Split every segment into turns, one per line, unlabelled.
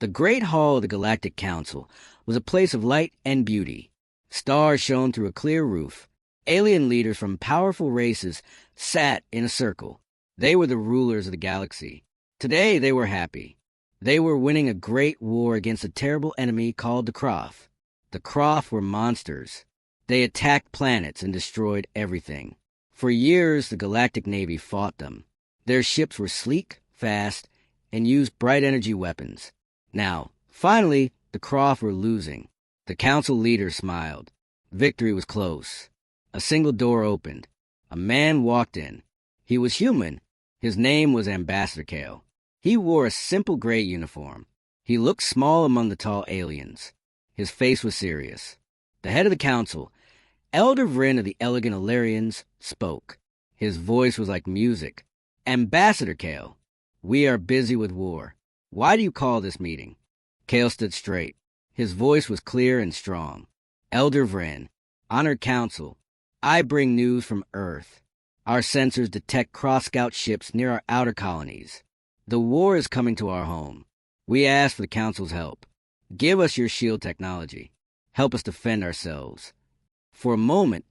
The great hall of the Galactic Council was a place of light and beauty. Stars shone through a clear roof. Alien leaders from powerful races sat in a circle. They were the rulers of the galaxy. Today they were happy. They were winning a great war against a terrible enemy called the Croth. The Croth were monsters. They attacked planets and destroyed everything. For years, the Galactic Navy fought them. Their ships were sleek, fast, and used bright energy weapons. Now, finally, the Croth were losing. The council leader smiled. Victory was close. A single door opened. A man walked in. He was human. His name was Ambassador Kale. He wore a simple gray uniform. He looked small among the tall aliens. His face was serious. The head of the council, Elder Vryn of the Elegant Illyrians, spoke. His voice was like music. Ambassador Kale, we are busy with war. Why do you call this meeting? Kale stood straight. His voice was clear and strong. Elder Vryn, honored council, I bring news from Earth. Our sensors detect cross-scout ships near our outer colonies. The war is coming to our home. We ask for the council's help. Give us your shield technology. Help us defend ourselves. For a moment,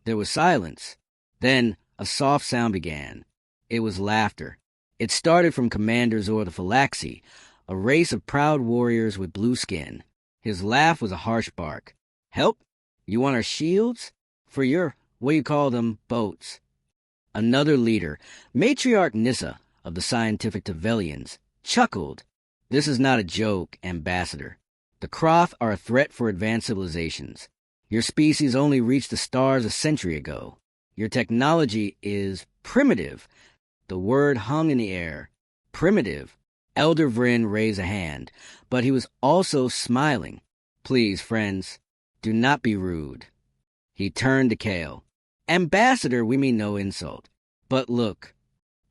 there was silence. Then a soft sound began. It was laughter. It started from Commander Zor the Phylaxi, a race of proud warriors with blue skin. His laugh was a harsh bark. Help? You want our shields? For your, what do you call them, boats. Another leader, Matriarch Nissa of the Scientific Tevelians, chuckled. This is not a joke, Ambassador. The Croth are a threat for advanced civilizations. Your species only reached the stars a century ago. Your technology is primitive. The word hung in the air. Primitive. Elder Vryn raised a hand, but he was also smiling. Please, friends, do not be rude. He turned to Kale. Ambassador, we mean no insult. But look,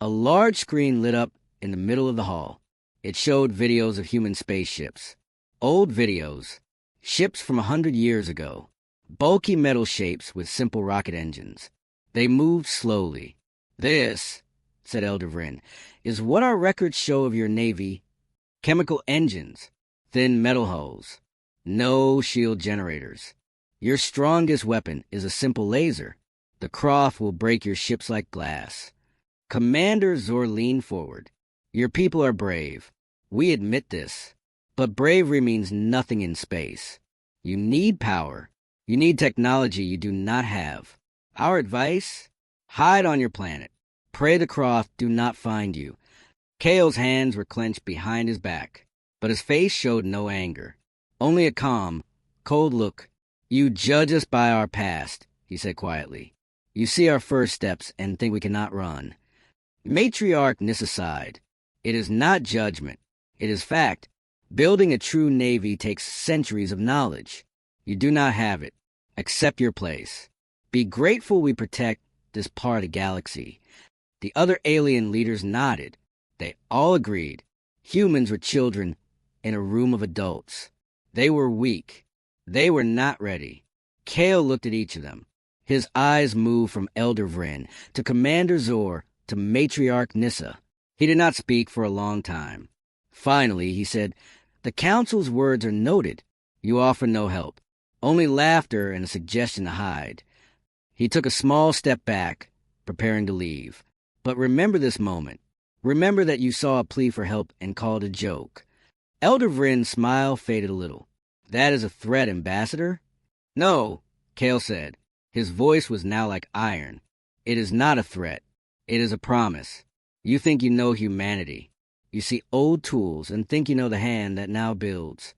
a large screen lit up in the middle of the hall. It showed videos of human spaceships. Old videos. Ships from 100 years ago. Bulky metal shapes with simple rocket engines. They moved slowly. This, said Elder Vryn, is what our records show of your navy. Chemical engines. Thin metal hulls. No shield generators. Your strongest weapon is a simple laser. The Croth will break your ships like glass. Commander Zor leaned forward. Your people are brave. We admit this. But bravery means nothing in space. You need power. You need technology you do not have. Our advice? Hide on your planet. Pray the Croth do not find you. Kale's hands were clenched behind his back, but his face showed no anger. Only a calm, cold look. You judge us by our past, he said quietly. You see our first steps and think we cannot run. Matriarch Nissa sighed. It is not judgment. It is fact. Building a true navy takes centuries of knowledge. You do not have it. Accept your place. Be grateful we protect this part of the galaxy. The other alien leaders nodded. They all agreed. Humans were children in a room of adults. They were weak. They were not ready. Kale looked at each of them. His eyes moved from Elder Vryn to Commander Zor to Matriarch Nissa. He did not speak for a long time. Finally, he said, The council's words are noted. You offer no help. Only laughter and a suggestion to hide. He took a small step back, preparing to leave. But remember this moment. Remember that you saw a plea for help and called a joke. Elder Vryn's smile faded a little. That is a threat, Ambassador? No, Kale said. His voice was now like iron. It is not a threat. It is a promise. You think you know humanity. You see old tools and think you know the hand that now builds.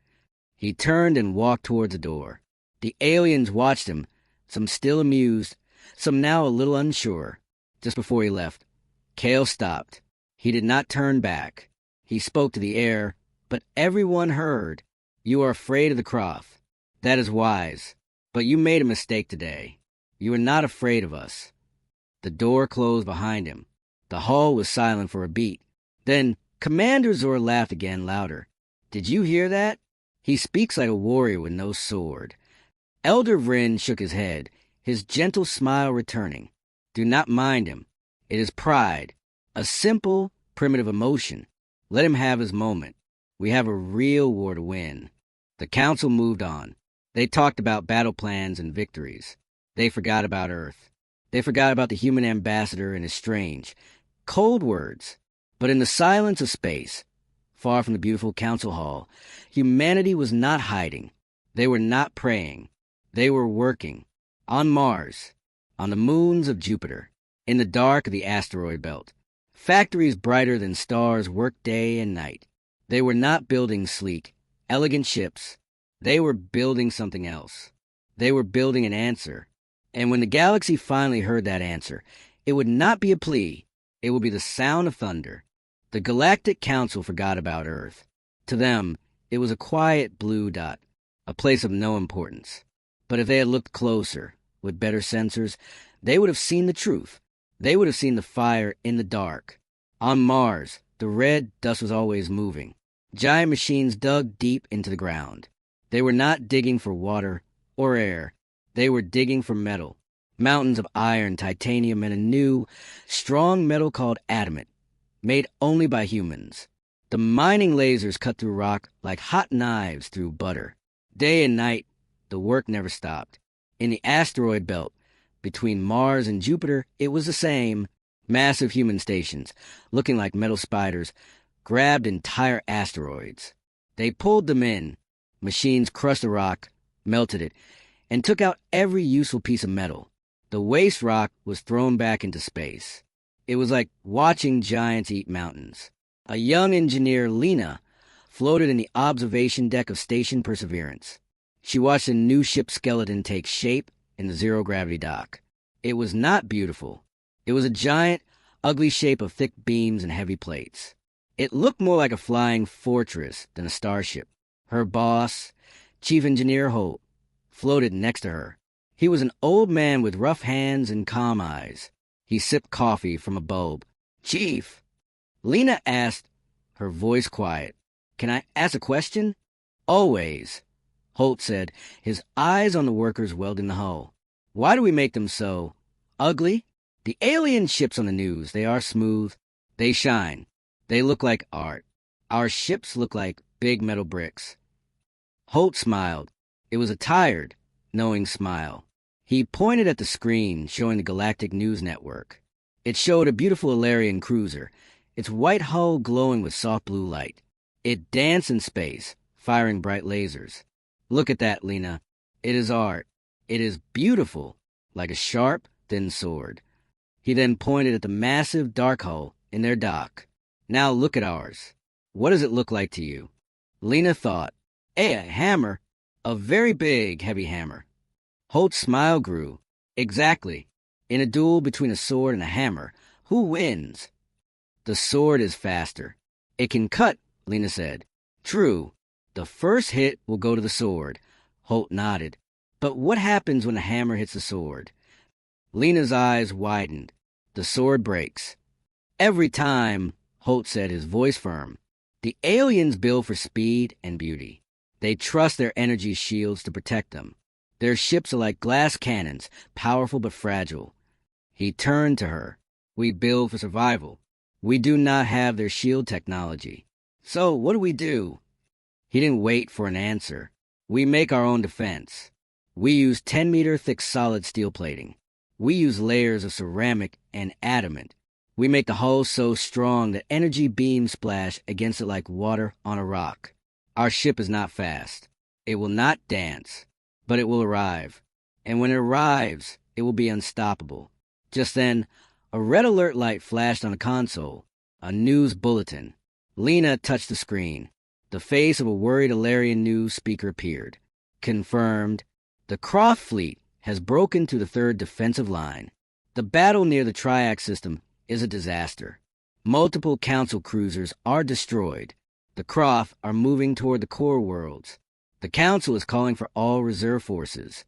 He turned and walked towards the door. The aliens watched him, some still amused, some now a little unsure. Just before he left, Kale stopped. He did not turn back. He spoke to the air, but everyone heard. You are afraid of the Croth. That is wise. But you made a mistake today. You are not afraid of us. The door closed behind him. The hall was silent for a beat. Then Commander Zor laughed again louder. Did you hear that? He speaks like a warrior with no sword. Elder Vryn shook his head, his gentle smile returning. Do not mind him. It is pride, a simple, primitive emotion. Let him have his moment. We have a real war to win. The council moved on. They talked about battle plans and victories. They forgot about Earth. They forgot about the human ambassador and his strange, cold words. But in the silence of space, far from the beautiful council hall, humanity was not hiding. They were not praying. They were working. On Mars, on the moons of Jupiter, in the dark of the asteroid belt. Factories brighter than stars worked day and night. They were not building sleek, elegant ships. They were building something else. They were building an answer. And when the galaxy finally heard that answer, it would not be a plea. It would be the sound of thunder. The Galactic Council forgot about Earth. To them, it was a quiet blue dot, a place of no importance. But if they had looked closer, with better sensors, they would have seen the truth. They would have seen the fire in the dark. On Mars, the red dust was always moving. Giant machines dug deep into the ground. They were not digging for water or air. They were digging for metal. Mountains of iron, titanium, and a new, strong metal called adamant, made only by humans. The mining lasers cut through rock like hot knives through butter. Day and night, the work never stopped. In the asteroid belt, between Mars and Jupiter, it was the same. Massive human stations, looking like metal spiders, grabbed entire asteroids. They pulled them in. Machines crushed the rock, melted it, and took out every useful piece of metal. The waste rock was thrown back into space. It was like watching giants eat mountains. A young engineer, Lena, floated in the observation deck of Station Perseverance. She watched a new ship skeleton take shape in the zero-gravity dock. It was not beautiful. It was a giant, ugly shape of thick beams and heavy plates. It looked more like a flying fortress than a starship. Her boss, Chief Engineer Holt, floated next to her. He was an old man with rough hands and calm eyes. He sipped coffee from a bulb. "Chief," Lena asked, her voice quiet, "can I ask a question?" "Always," Holt said, his eyes on the workers welding the hull. "Why do we make them so ugly? The alien ships on the news, they are smooth. They shine. They look like art. Our ships look like big metal bricks." Holt smiled. It was a tired, knowing smile. He pointed at the screen showing the Galactic News Network. It showed a beautiful Alarian cruiser, its white hull glowing with soft blue light. It danced in space, firing bright lasers. "Look at that, Lena. It is art. It is beautiful, like a sharp, thin sword." He then pointed at the massive dark hull in their dock. "Now look at ours. What does it look like to you?" Lena thought. A hammer. A very big, heavy hammer. Holt's smile grew. "Exactly. In a duel between a sword and a hammer, who wins?" "The sword is faster. It can cut," Lena said. "True. The first hit will go to the sword." Holt nodded. "But what happens when a hammer hits the sword?" Lena's eyes widened. "The sword breaks." "Every time," Holt said, his voice firm. "The aliens build for speed and beauty. They trust their energy shields to protect them. Their ships are like glass cannons, powerful but fragile." He turned to her. "We build for survival. We do not have their shield technology. So what do we do?" He didn't wait for an answer. "We make our own defense. We use 10-meter thick solid steel plating. We use layers of ceramic and adamant. We make the hull so strong that energy beams splash against it like water on a rock. Our ship is not fast. It will not dance, but it will arrive. And when it arrives, it will be unstoppable." Just then, a red alert light flashed on the console, a news bulletin. Lena touched the screen. The face of a worried Alarian news speaker appeared. "Confirmed. The Croft fleet has broken through the third defensive line. The battle near the Triac system is a disaster. Multiple Council cruisers are destroyed. The Croft are moving toward the core worlds. The Council is calling for all reserve forces."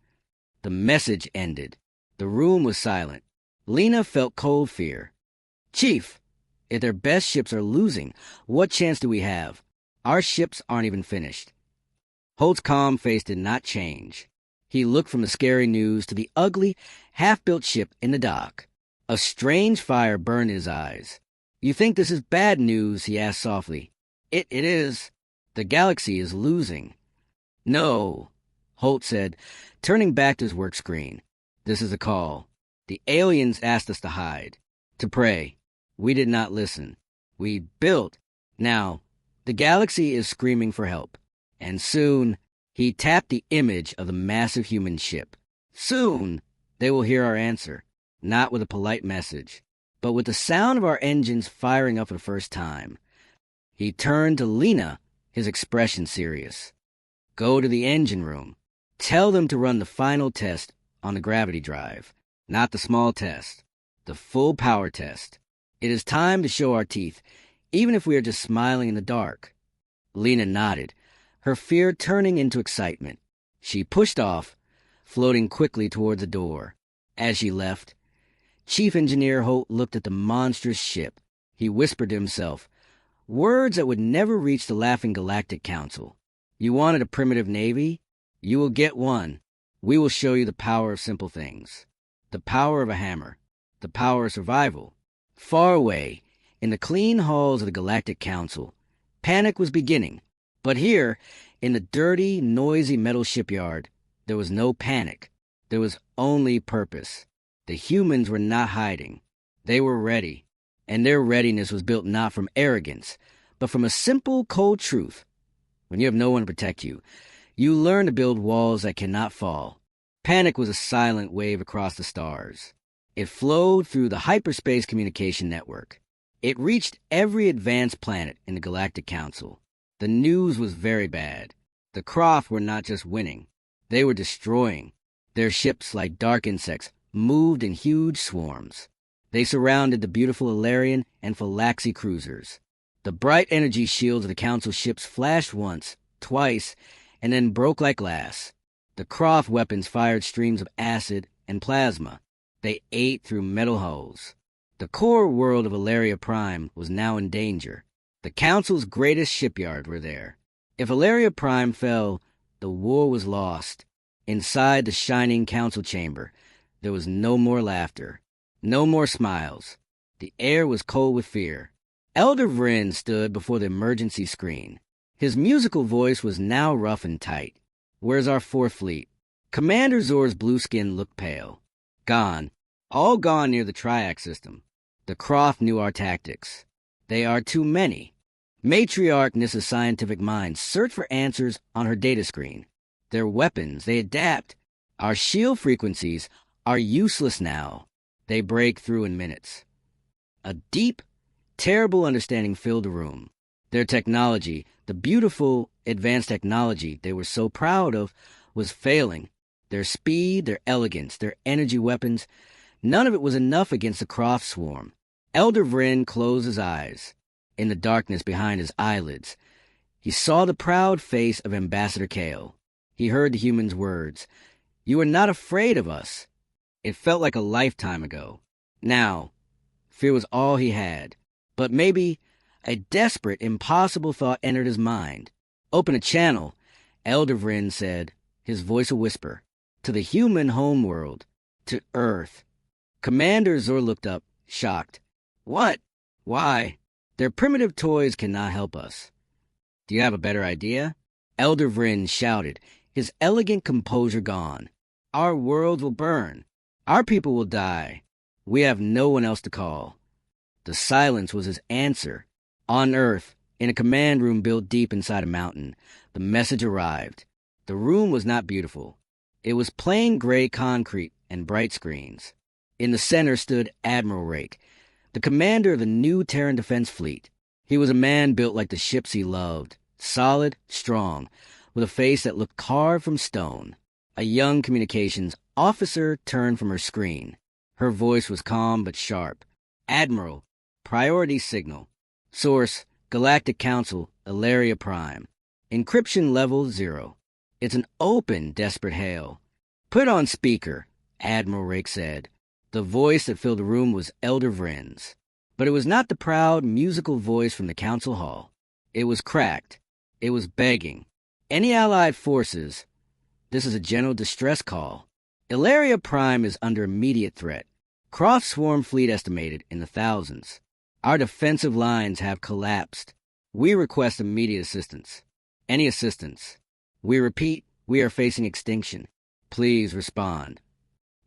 The message ended. The room was silent. Lena felt cold fear. "Chief, if their best ships are losing, what chance do we have? Our ships aren't even finished." Holt's calm face did not change. He looked from the scary news to the ugly, half-built ship in the dock. A strange fire burned in his eyes. "You think this is bad news?" he asked softly. It is." The galaxy is losing. No, Holt said, turning back to his work screen. This is a call. The aliens asked us to hide, to pray. We did not listen. We built. Now, the galaxy is screaming for help. And soon, he tapped the image of the massive human ship. Soon, they will hear our answer, not with a polite message, but with the sound of our engines firing up for the first time. He turned to Lena, his expression serious. Go to the engine room. Tell them to run the final test on the gravity drive. Not the small test. The full power test. It is time to show our teeth, even if we are just smiling in the dark. Lena nodded, her fear turning into excitement. She pushed off, floating quickly towards the door. As she left, Chief Engineer Holt looked at the monstrous ship. He whispered to himself, words that would never reach the laughing Galactic Council. You wanted a primitive navy? You will get one. We will show you the power of simple things. The power of a hammer. The power of survival. Far away, in the clean halls of the Galactic Council, panic was beginning. But here, in the dirty, noisy metal shipyard, there was no panic. There was only purpose. The humans were not hiding. They were ready. And their readiness was built not from arrogance, but from a simple, cold truth. When you have no one to protect you, you learn to build walls that cannot fall. Panic was a silent wave across the stars. It flowed through the hyperspace communication network. It reached every advanced planet in the Galactic Council. The news was very bad. The Croft were not just winning. They were destroying. Their ships, like dark insects, moved in huge swarms. They surrounded the beautiful Ilarian and Phylaxi cruisers. The bright energy shields of the Council ships flashed once, twice, and then broke like glass. The Croft weapons fired streams of acid and plasma. They ate through metal hulls. The core world of Ilaria Prime was now in danger. The Council's greatest shipyard were there. If Ilaria Prime fell, the war was lost. Inside the shining Council chamber, there was no more laughter, no more smiles. The air was cold with fear. Elder Vryn stood before the emergency screen. His musical voice was now rough and tight. Where's our fourth fleet? Commander Zor's blue skin looked pale. Gone. All gone near the Triac system. The Croft knew our tactics. They are too many. Matriarch Nissa's scientific mind searched for answers on her data screen. Their weapons, they adapt. Our shield frequencies are useless now. They break through in minutes. A deep, terrible understanding filled the room. Their technology, the beautiful, advanced technology they were so proud of, was failing. Their speed, their elegance, their energy weapons, none of it was enough against the Croft swarm. Elder Vryn closed his eyes. In the darkness behind his eyelids, he saw the proud face of Ambassador Kale. He heard the human's words. You are not afraid of us. It felt like a lifetime ago. Now, fear was all he had. But maybe a desperate, impossible thought entered his mind. Open a channel, Elder Vryn said, his voice a whisper. To the human homeworld. To Earth. Commander Zor looked up, shocked. What? Why? Their primitive toys cannot help us. Do you have a better idea? Elder Vryn shouted, his elegant composure gone. Our world will burn. Our people will die. We have no one else to call. The silence was his answer. On Earth, in a command room built deep inside a mountain, the message arrived. The room was not beautiful. It was plain gray concrete and bright screens. In the center stood Admiral Rake, the commander of the new Terran Defense Fleet. He was a man built like the ships he loved, solid, strong, with a face that looked carved from stone. A young communications officer turned from her screen. Her voice was calm but sharp. Admiral, priority signal. Source, Galactic Council, Ilaria Prime. Encryption level 0. It's an open, desperate hail. Put on speaker, Admiral Rake said. The voice that filled the room was Elder Vryn's. But it was not the proud, musical voice from the council hall. It was cracked. It was begging. Any allied forces, this is a general distress call. Ilaria Prime is under immediate threat. Croft swarm fleet estimated in the thousands. Our defensive lines have collapsed. We request immediate assistance. Any assistance? We repeat, we are facing extinction. Please respond.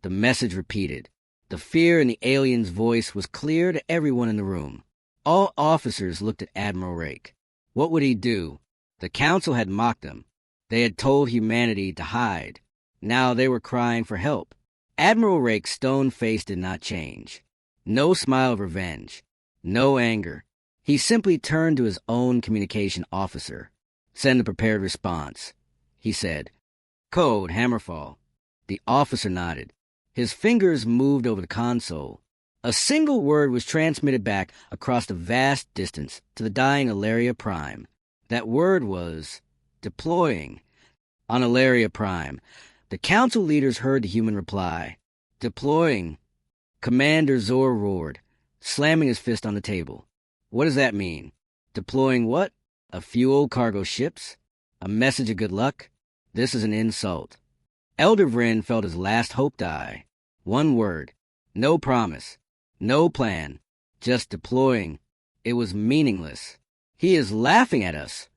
The message repeated. The fear in the alien's voice was clear to everyone in the room. All officers looked at Admiral Rake. What would he do? The council had mocked him. They had told humanity to hide. Now they were crying for help. Admiral Rake's stone face did not change. No smile of revenge. No anger. He simply turned to his own communication officer. Send a prepared response, he said. Code, Hammerfall. The officer nodded. His fingers moved over the console. A single word was transmitted back across the vast distance to the dying Ilaria Prime. That word was deploying. On Ilaria Prime, the council leaders heard the human reply. Deploying. Commander Zor roared, slamming his fist on the table. What does that mean? Deploying what? A few old cargo ships? A message of good luck? This is an insult. Elder Vryn felt his last hope die. One word. No promise. No plan. Just deploying. It was meaningless. He is laughing at us,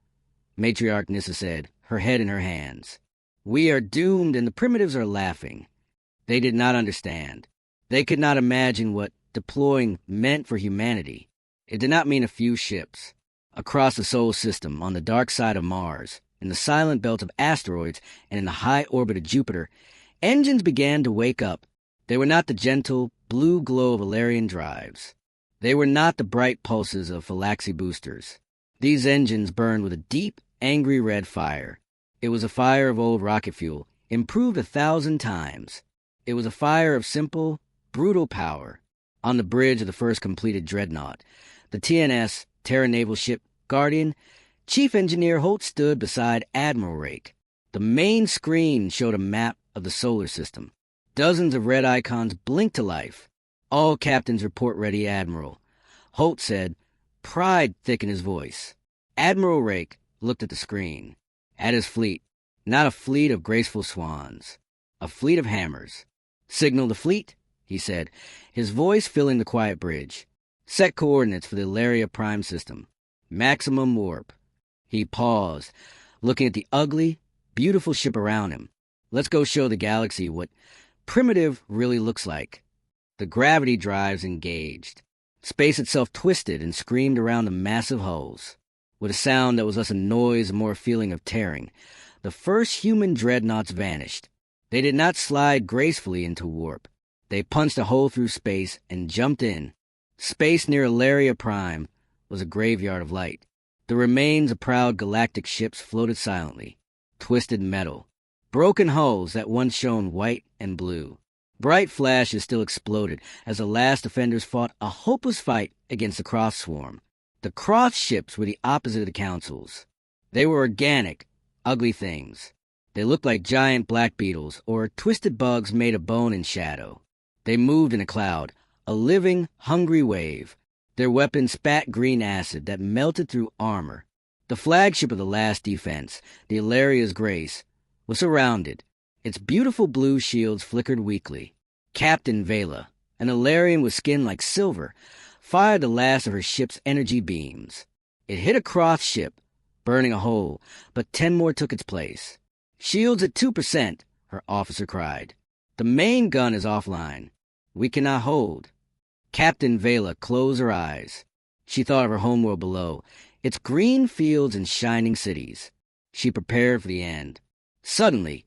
Matriarch Nissa said, her head in her hands. We are doomed and the primitives are laughing. They did not understand. They could not imagine what deploying meant for humanity. It did not mean a few ships. Across the solar system, on the dark side of Mars, in the silent belt of asteroids, and in the high orbit of Jupiter, engines began to wake up. They were not the gentle, blue glow of Ilarian drives. They were not the bright pulses of Phylaxi boosters. These engines burned with a deep, angry red fire. It was a fire of old rocket fuel, improved 1,000 times. It was a fire of simple, brutal power. On the bridge of the first completed Dreadnought, the TNS, Terra Naval Ship Guardian, Chief Engineer Holt stood beside Admiral Rake. The main screen showed a map of the solar system. Dozens of red icons blinked to life. All captains report ready, Admiral. Holt said, pride thick in his voice. Admiral Rake looked at the screen, at his fleet. Not a fleet of graceful swans. A fleet of hammers. Signal the fleet, he said, his voice filling the quiet bridge. Set coordinates for the Ilaria Prime system. Maximum warp. He paused, looking at the ugly, beautiful ship around him. Let's go show the galaxy what primitive really looks like. The gravity drives engaged. Space itself twisted and screamed around the massive hulls. With a sound that was less a noise and more a feeling of tearing, the first human dreadnoughts vanished. They did not slide gracefully into warp. They punched a hole through space and jumped in. Space near Ilaria Prime was a graveyard of light. The remains of proud galactic ships floated silently. Twisted metal. Broken hulls that once shone white and blue. Bright flashes still exploded as the last defenders fought a hopeless fight against the Cross Swarm. The Cross ships were the opposite of the Councils. They were organic, ugly things. They looked like giant black beetles or twisted bugs made of bone and shadow. They moved in a cloud, a living, hungry wave. Their weapons spat green acid that melted through armor. The flagship of the last defense, the Ilaria's Grace, was surrounded. Its beautiful blue shields flickered weakly. Captain Vela, an Ilarian with skin like silver, fired the last of her ship's energy beams. It hit a Cross ship, burning a hole, but 10 more took its place. Shields at 2%, her officer cried. The main gun is offline. We cannot hold. Captain Vela closed her eyes. She thought of her homeworld below, its green fields and shining cities. She prepared for the end. Suddenly,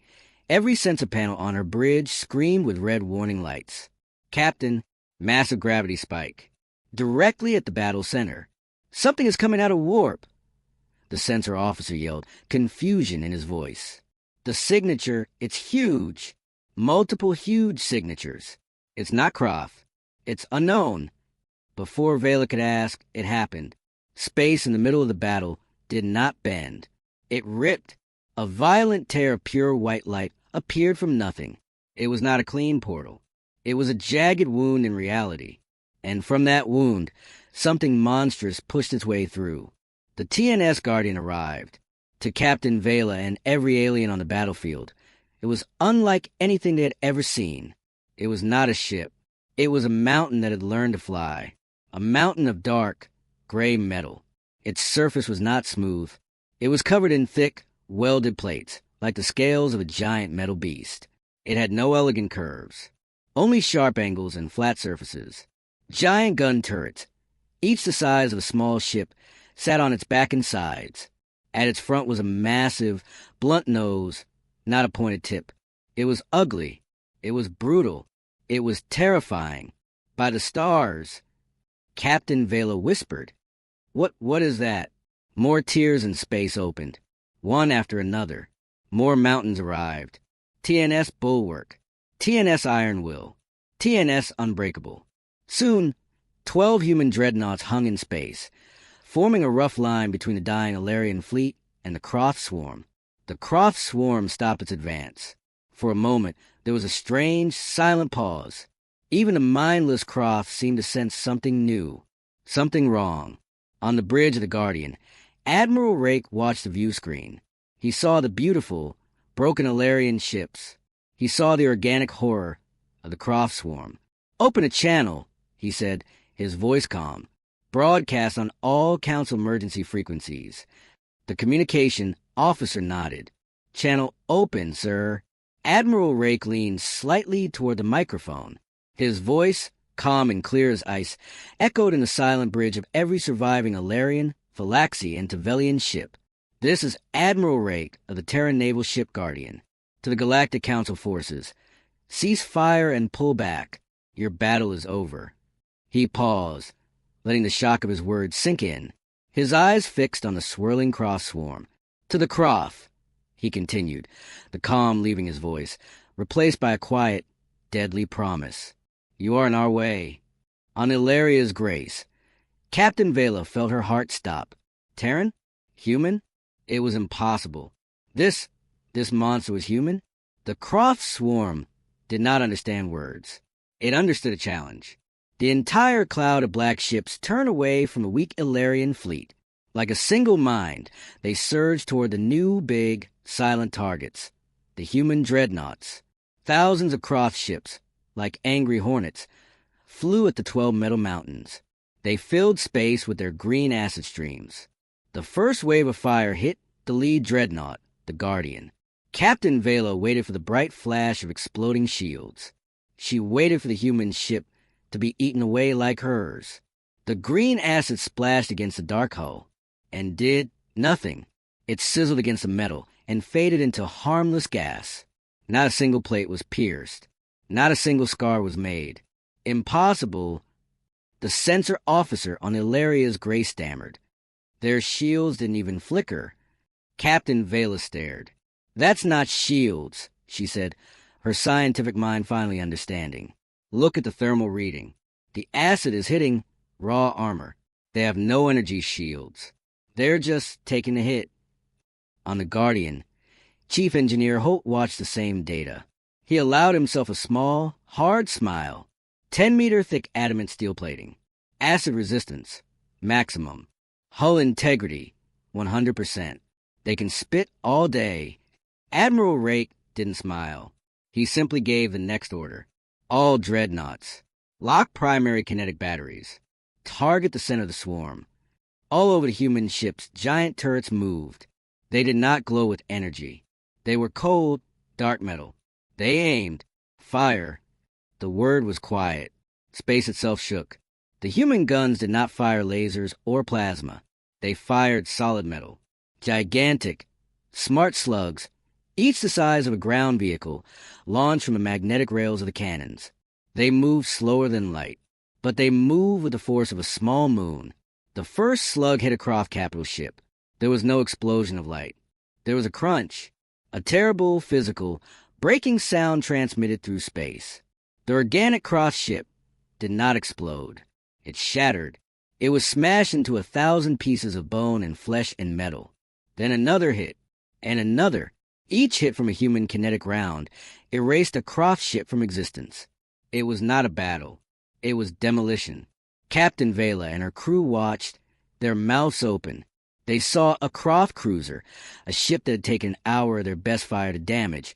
every sensor panel on her bridge screamed with red warning lights. Captain, massive gravity spike. Directly at the battle center. Something is coming out of warp. The sensor officer yelled, confusion in his voice. The signature, it's huge. Multiple huge signatures. It's not Croft. It's unknown. Before Vela could ask, it happened. Space in the middle of the battle did not bend. It ripped. A violent tear of pure white light appeared from nothing. It was not a clean portal. It was a jagged wound in reality. And from that wound, something monstrous pushed its way through. The TNS Guardian arrived. To Captain Vela and every alien on the battlefield, it was unlike anything they had ever seen. It was not a ship. It was a mountain that had learned to fly. A mountain of dark, gray metal. Its surface was not smooth. It was covered in thick, welded plates, like the scales of a giant metal beast. It had no elegant curves, only sharp angles and flat surfaces. Giant gun turrets, each the size of a small ship, sat on its back and sides. At its front was a massive, blunt nose, not a pointed tip. It was ugly. It was brutal. It was terrifying. By the stars, Captain Vela whispered. What is that? More tiers in space opened, one after another. More mountains arrived. TNS Bulwark, TNS Iron Will, TNS Unbreakable. Soon, 12 human dreadnoughts hung in space, forming a rough line between the dying Alarian fleet and the Croth Swarm. The Croth Swarm stopped its advance. For a moment, there was a strange, silent pause. Even the mindless Croth seemed to sense something new, something wrong. On the bridge of the Guardian, Admiral Rake watched the view screen. He saw the beautiful, broken Alarian ships. He saw the organic horror of the Croft Swarm. "Open a channel," he said, his voice calm. "Broadcast on all Council emergency frequencies." The communication officer nodded. "Channel open, sir." Admiral Rake leaned slightly toward the microphone. His voice, calm and clear as ice, echoed in the silent bridge of every surviving Alarian, Phylaxi, and Tevelian ship. "This is Admiral Rake of the Terran Naval Ship Guardian. To the Galactic Council forces. Cease fire and pull back. Your battle is over." He paused, letting the shock of his words sink in, his eyes fixed on the swirling Croft Swarm. "To the Croft," he continued, the calm leaving his voice, replaced by a quiet, deadly promise. "You are in our way. On Illyria's grace." Captain Vela felt her heart stop. Terran? Human? It was impossible. This monster was human? The Croft Swarm did not understand words. It understood a challenge. The entire cloud of black ships turned away from the weak Illyrian fleet. Like a single mind, they surged toward the new, big, silent targets, the human dreadnoughts. Thousands of Croft ships, like angry hornets, flew at the 12 metal mountains. They filled space with their green acid streams. The first wave of fire hit the lead dreadnought, the Guardian. Captain Vela waited for the bright flash of exploding shields. She waited for the human ship to be eaten away like hers. The green acid splashed against the dark hull and did nothing. It sizzled against the metal and faded into harmless gas. Not a single plate was pierced. Not a single scar was made. "Impossible," the censor officer on Illyria's grace stammered. "Their shields didn't even flicker." Captain Vela stared. "That's not shields," she said, her scientific mind finally understanding. "Look at the thermal reading. The acid is hitting raw armor. They have no energy shields. They're just taking a hit." On the Guardian, Chief Engineer Holt watched the same data. He allowed himself a small, hard smile. 10-meter thick adamant steel plating. Acid resistance, maximum. Hull integrity, 100%. They can spit all day. Admiral Rake didn't smile. He simply gave the next order. All dreadnoughts. Lock primary kinetic batteries. Target the center of the swarm. All over the human ships, giant turrets moved. They did not glow with energy. They were cold, dark metal. They aimed. Fire. The word was quiet. Space itself shook. The human guns did not fire lasers or plasma. They fired solid metal. Gigantic, smart slugs, each the size of a ground vehicle, launched from the magnetic rails of the cannons. They moved slower than light, but they moved with the force of a small moon. The first slug hit a Croft capital ship. There was no explosion of light. There was a crunch, a terrible, physical, breaking sound transmitted through space. The organic Croft ship did not explode. It shattered. It was smashed into 1,000 pieces of bone and flesh and metal. Then another hit, and another. Each hit from a human kinetic round erased a Croft ship from existence. It was not a battle. It was demolition. Captain Vela and her crew watched, their mouths open. They saw a Croft cruiser, a ship that had taken an hour of their best fire to damage,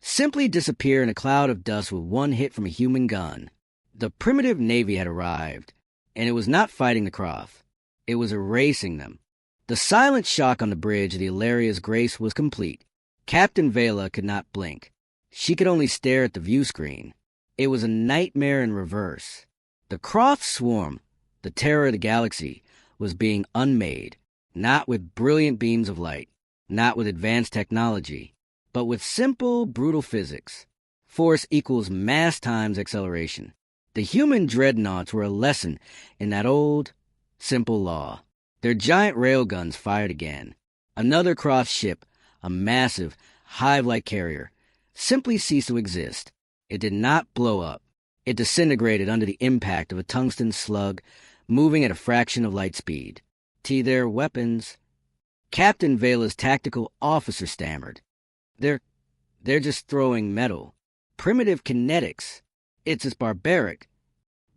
simply disappear in a cloud of dust with one hit from a human gun. The primitive navy had arrived, and it was not fighting the Croft. It was erasing them. The silent shock on the bridge of the Illyria's Grace was complete. Captain Vela could not blink. She could only stare at the view screen. It was a nightmare in reverse. The Croft swarm, the terror of the galaxy, was being unmade, not with brilliant beams of light, not with advanced technology, but with simple, brutal physics. Force equals mass times acceleration. The human dreadnoughts were a lesson in that old, simple law. Their giant railguns fired again. Another Croft ship, a massive, hive-like carrier, simply ceased to exist. It did not blow up. It disintegrated under the impact of a tungsten slug moving at a fraction of light speed. Their weapons. Captain Vela's tactical officer stammered. They're just throwing metal. Primitive kinetics. It's as barbaric.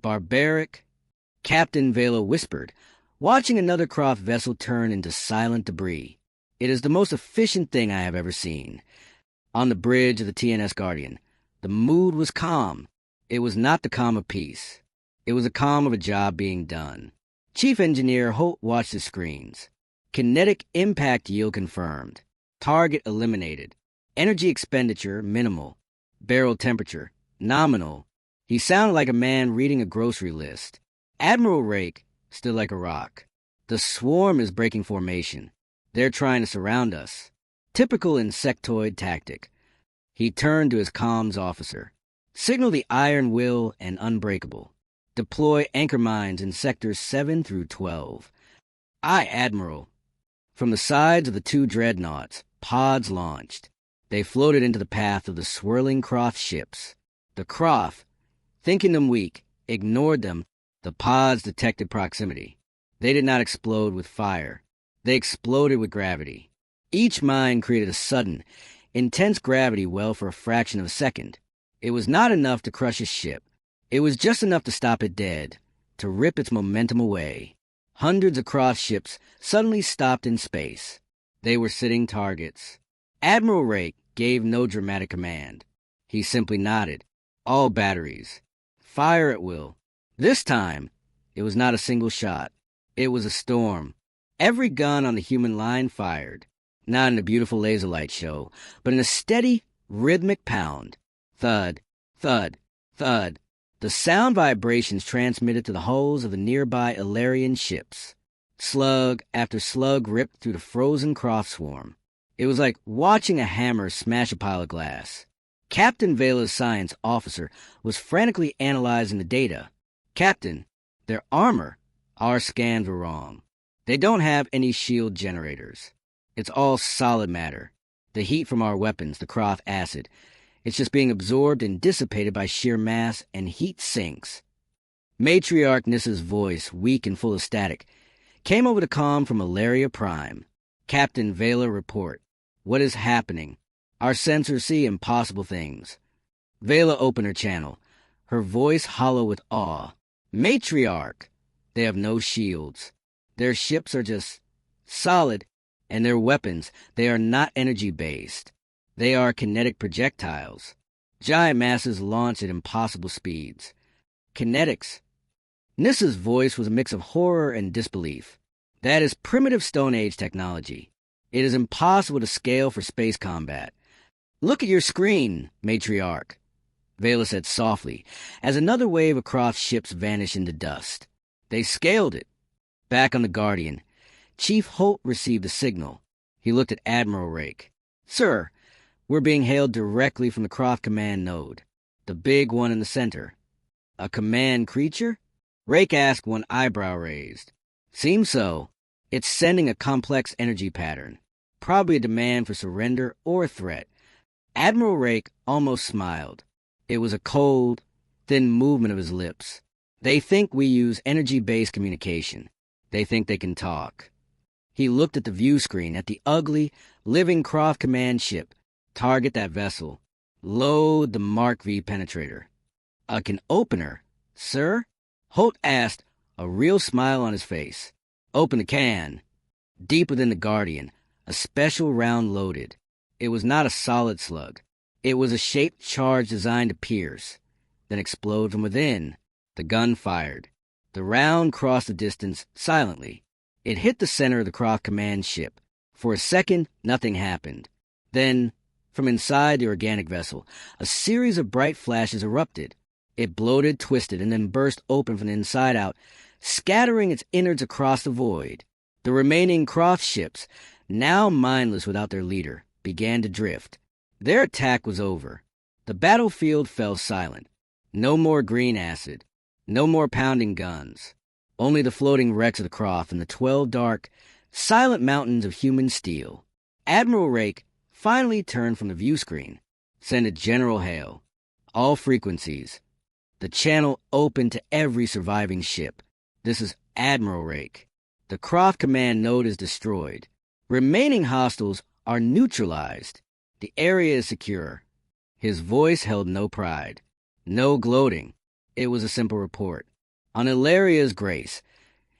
Barbaric? Captain Vela whispered, watching another Croft vessel turn into silent debris. It is the most efficient thing I have ever seen. On the bridge of the TNS Guardian, the mood was calm. It was not the calm of peace. It was the calm of a job being done. Chief Engineer Holt watched the screens. Kinetic impact yield confirmed. Target eliminated. Energy expenditure minimal. Barrel temperature nominal. He sounded like a man reading a grocery list. Admiral Rake stood like a rock. The swarm is breaking formation. They're trying to surround us. Typical insectoid tactic. He turned to his comms officer. Signal the Iron Will and Unbreakable. Deploy anchor mines in sectors 7 through 12. Aye, Admiral. From the sides of the two dreadnoughts, pods launched. They floated into the path of the swirling Croft ships. The Croft, thinking them weak, ignored them. The pods detected proximity. They did not explode with fire. They exploded with gravity. Each mine created a sudden, intense gravity well for a fraction of a second. It was not enough to crush a ship. It was just enough to stop it dead, to rip its momentum away. Hundreds of Croft ships suddenly stopped in space. They were sitting targets. Admiral Rake gave no dramatic command. He simply nodded. All batteries. Fire at will. This time, it was not a single shot. It was a storm. Every gun on the human line fired. Not in a beautiful laser light show, but in a steady, rhythmic pound. Thud, thud, thud. The sound vibrations transmitted to the hulls of the nearby Illyrian ships. Slug after slug ripped through the frozen Croft swarm. It was like watching a hammer smash a pile of glass. Captain Vela's science officer was frantically analyzing the data. Captain, their armor. Our scans were wrong. They don't have any shield generators. It's all solid matter. The heat from our weapons, the Croft acid, it's just being absorbed and dissipated by sheer mass, and heat sinks. Matriarch Nissa's voice, weak and full of static, came over the comm from Illyria Prime. Captain Vela report. What is happening? Our sensors see impossible things. Vela opened her channel, her voice hollow with awe. Matriarch! They have no shields. Their ships are just solid, and their weapons, they are not energy-based. They are kinetic projectiles. Giant masses launch at impossible speeds. Kinetics. Nissa's voice was a mix of horror and disbelief. That is primitive Stone Age technology. It is impossible to scale for space combat. Look at your screen, Matriarch, Vela said softly, as another wave of Croft ships vanished into dust. They scaled it. Back on the Guardian, Chief Holt received a signal. He looked at Admiral Rake. Sir, we're being hailed directly from the Croft command node, the big one in the center. A command creature? Rake asked, one eyebrow raised. Seems so. It's sending a complex energy pattern, probably a demand for surrender or a threat. Admiral Rake almost smiled. It was a cold, thin movement of his lips. They think we use energy-based communication. They think they can talk. He looked at the view screen, at the ugly, living Croft command ship. Target that vessel. Load the Mark V penetrator. A can opener, sir? Holt asked, a real smile on his face. Open the can. Deep within the Guardian, a special round loaded. It was not a solid slug. It was a shaped charge designed to pierce, then explode from within. The gun fired. The round crossed the distance silently. It hit the center of the Croft command ship. For a second, nothing happened. Then, from inside the organic vessel, a series of bright flashes erupted. It bloated, twisted, and then burst open from the inside out, scattering its innards across the void. The remaining Croft ships, now mindless without their leader, began to drift. Their attack was over. The battlefield fell silent. No more green acid. No more pounding guns. Only the floating wrecks of the Croft and the 12 dark, silent mountains of human steel. Admiral Rake finally turned from the view screen. Send a general hail. All frequencies. The channel open to every surviving ship. This is Admiral Rake. The Croft command node is destroyed. Remaining hostiles are neutralized. The area is secure. His voice held no pride. No gloating. It was a simple report. On Ilaria's grace,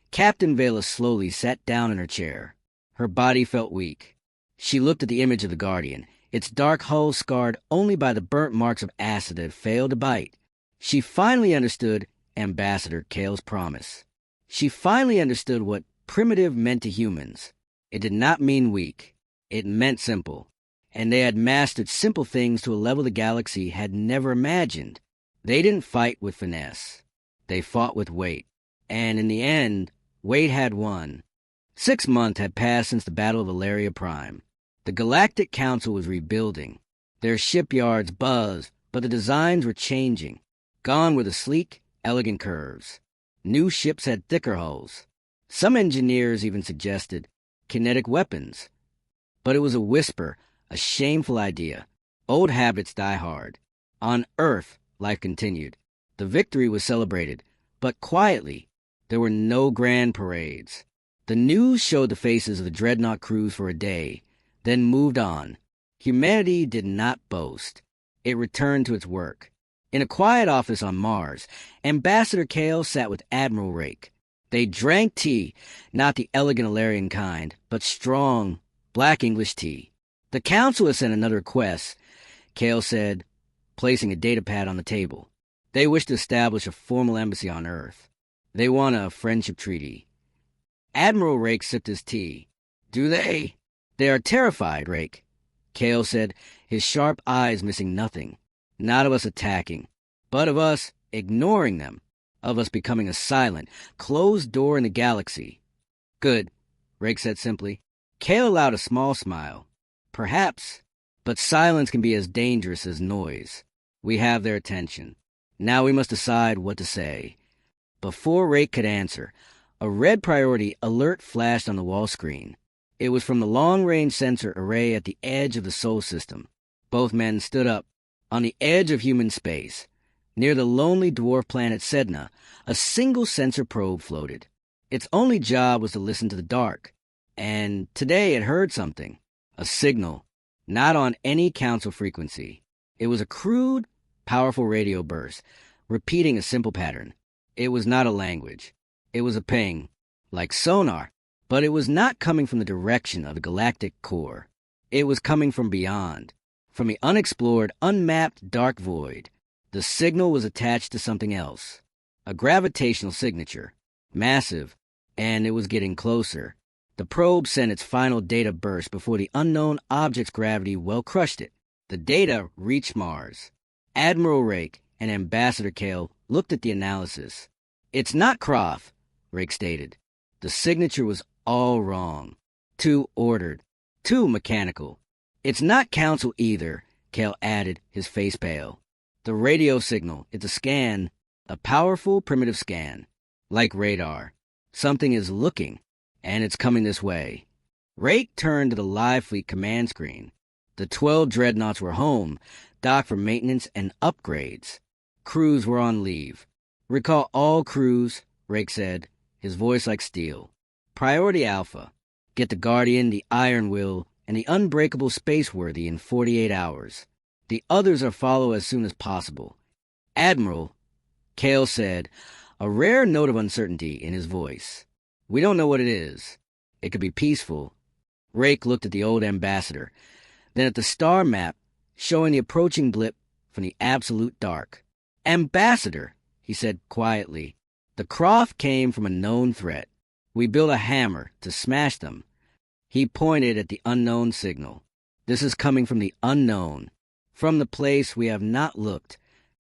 Captain Vela slowly sat down in her chair. Her body felt weak. She looked at the image of the Guardian, its dark hull scarred only by the burnt marks of acid that had failed to bite. She finally understood Ambassador Kale's promise. She finally understood what primitive meant to humans. It did not mean weak. It meant simple. And they had mastered simple things to a level the galaxy had never imagined. They didn't fight with finesse. They fought with weight. And in the end, weight had won. 6 months had passed since the Battle of Ilaria Prime. The Galactic Council was rebuilding. Their shipyards buzzed, but the designs were changing. Gone were the sleek, elegant curves. New ships had thicker hulls. Some engineers even suggested kinetic weapons. But it was a whisper, a shameful idea. Old habits die hard. On Earth, life continued. The victory was celebrated, but quietly. There were no grand parades. The news showed the faces of the Dreadnought crews for a day, then moved on. Humanity did not boast. It returned to its work. In a quiet office on Mars, Ambassador Kale sat with Admiral Rake. They drank tea, not the elegant Ilarian kind, but strong, black English tea. The Council has sent another request, Kale said, placing a datapad on the table. They wish to establish a formal embassy on Earth. They want a friendship treaty. Admiral Rake sipped his tea. Do they? They are terrified, Rake, Kale said, his sharp eyes missing nothing. Not of us attacking, but of us ignoring them, of us becoming a silent, closed door in the galaxy. Good, Rake said simply. Kale allowed a small smile. Perhaps, but silence can be as dangerous as noise. We have their attention. Now we must decide what to say. Before Rake could answer, a red priority alert flashed on the wall screen. It was from the long-range sensor array at the edge of the Sol system. Both men stood up. On the edge of human space, near the lonely dwarf planet Sedna, a single sensor probe floated. Its only job was to listen to the dark. And today it heard something. A signal. Not on any council frequency. It was a crude, powerful radio burst, repeating a simple pattern. It was not a language. It was a ping, like sonar, but it was not coming from the direction of the galactic core. It was coming from beyond, from the unexplored, unmapped dark void. The signal was attached to something else, a gravitational signature, massive, and it was getting closer. The probe sent its final data burst before the unknown object's gravity well crushed it. The data reached Mars. Admiral Rake and Ambassador Kale looked at the analysis. It's not Croft, Rake stated. The signature was all wrong. Too ordered. Too mechanical. It's not Council either, Kale added, his face pale. The radio signal, it's a scan, a powerful primitive scan. Like radar. Something is looking, and it's coming this way. Rake turned to the Live Fleet command screen. The 12 Dreadnoughts were home, docked for maintenance and upgrades. Crews were on leave. Recall all crews, Rake said, his voice like steel. Priority Alpha. Get the Guardian, the Iron Will, and the Unbreakable Spaceworthy in 48 hours. The others are follow as soon as possible. Admiral, Kale said, a rare note of uncertainty in his voice. We don't know what it is. It could be peaceful. Rake looked at the old ambassador, then at the star map, showing the approaching blip from the absolute dark. Ambassador, he said quietly, the Croft came from a known threat. We build a hammer to smash them. He pointed at the unknown signal. This is coming from the unknown, from the place we have not looked.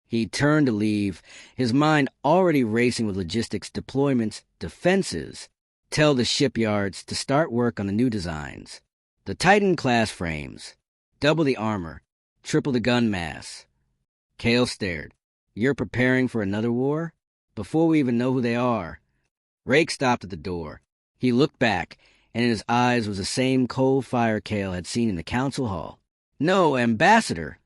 He turned to leave, his mind already racing with logistics, deployments, defenses. Tell the shipyards to start work on the new designs. The Titan-class frames. Double the armor. Triple the gun mass. Kale stared. You're preparing for another war? Before we even know who they are. Rake stopped at the door. He looked back, and in his eyes was the same cold fire Kale had seen in the council hall. No, Ambassador,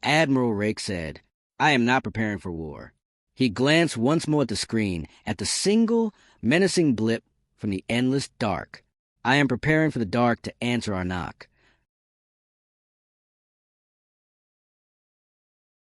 Admiral Rake said. I am not preparing for war. He glanced once more at the screen, at the single, menacing blip from the endless dark. I am preparing for the dark to answer our knock.